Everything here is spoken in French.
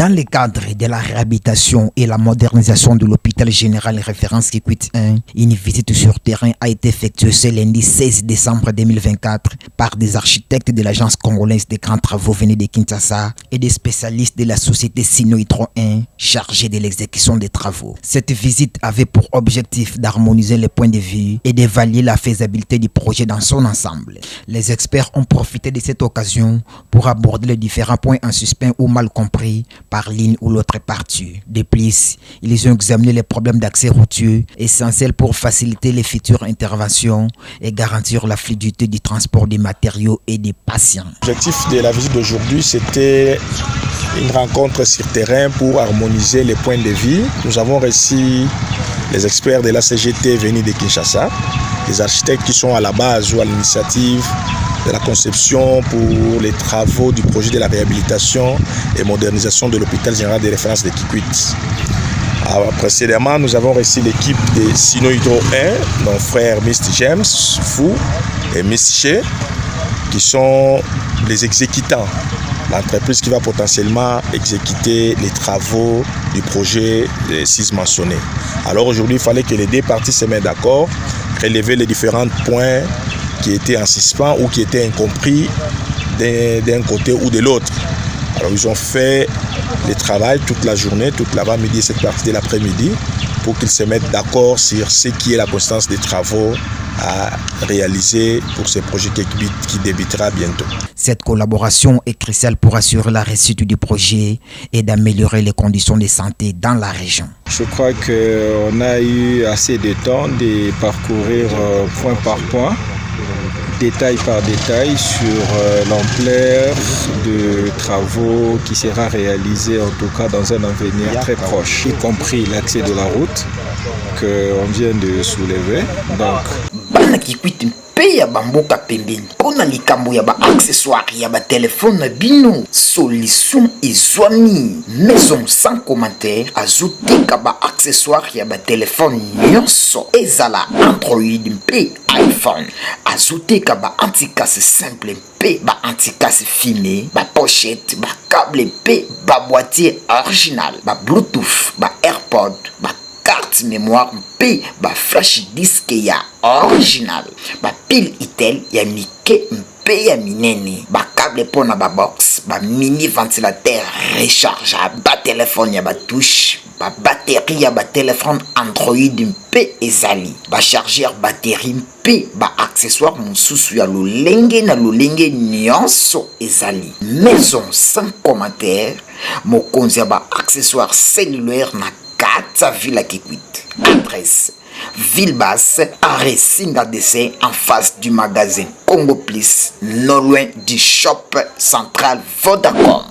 Dans le cadre de la réhabilitation et la modernisation de l'hôpital général référence Kikwit 1, une visite sur terrain a été effectuée ce lundi 16 décembre 2024 par des architectes de l'agence congolaise des grands travaux venus de Kinshasa et des spécialistes de la société Sino-Hydro 1 chargés de l'exécution des travaux. Cette visite avait pour objectif d'harmoniser les points de vue et d'évaluer la faisabilité du projet dans son ensemble. Les experts ont profité de cette occasion pour aborder les différents points en suspens ou mal compris par l'une ou l'autre partie. De plus, ils ont examiné les problèmes d'accès routier essentiels pour faciliter les futures interventions et garantir la fluidité du transport des matériaux et des patients. L'objectif de la visite d'aujourd'hui, c'était une rencontre sur terrain pour harmoniser les points de vue. Nous avons reçu les experts de la CGT venus de Kinshasa, les architectes qui sont à la base ou à l'initiative de la conception pour les travaux du projet de la réhabilitation et modernisation de l'hôpital général de référence de Kikwit. Précédemment, nous avons reçu l'équipe de Sino-Hydro 1, nos frères Mr. James, Fou et Mr. Che, qui sont les exécutants, l'entreprise qui va potentiellement exécuter les travaux du projet 6 mentionné. Alors aujourd'hui, il fallait que les deux parties se mettent d'accord, relever les différents points qui étaient en suspens ou qui étaient incompris d'un côté ou de l'autre. Alors ils ont fait le travail toute la journée, toute l'avant-midi et cette partie de l'après-midi pour qu'ils se mettent d'accord sur ce qui est la constance des travaux à réaliser pour ce projet qui débutera bientôt. Cette collaboration est cruciale pour assurer la réussite du projet et d'améliorer les conditions de santé dans la région. Je crois qu'on a eu assez de temps de parcourir point par point, détail par détail sur l'ampleur de travaux qui sera réalisé en tout cas dans un avenir très proche, y compris l'accès de la route qu'on vient de soulever. Bana Kikwit mpe ya bamboka pembeni mpona likambo ya ba-accessoire ya ba-telefone na bino solution ezwami maison sans commentaire azoteka ba-accessoire ya ba-telefone nyonso ezala Android mpe iPhone azoteka ba-antikase simple mpe ba-antikase filmé ba-pochette ba-câble mpe ba-boîtier original ba-bluetooth ba-airpod carte mémoire mpe ba flash disk ya original ba pile itel ya mike mpe ya minene ba câble pona ba box ba mini ventilateur rechargeable ba téléphone ya ba touche ba batterie ya ba téléphone Android mpe ezali ba chargeur batterie mpe ba accessoire mosusu ya lolenge na lolenge nyonso ezali maison sans commentaire mokonzi ya ba accessoire cellulaire na Kata Villa Kikwit. Adresse Ville Basse, arrêt Singa DC en face du magasin Congo Plus, non loin du shop central Vodacom.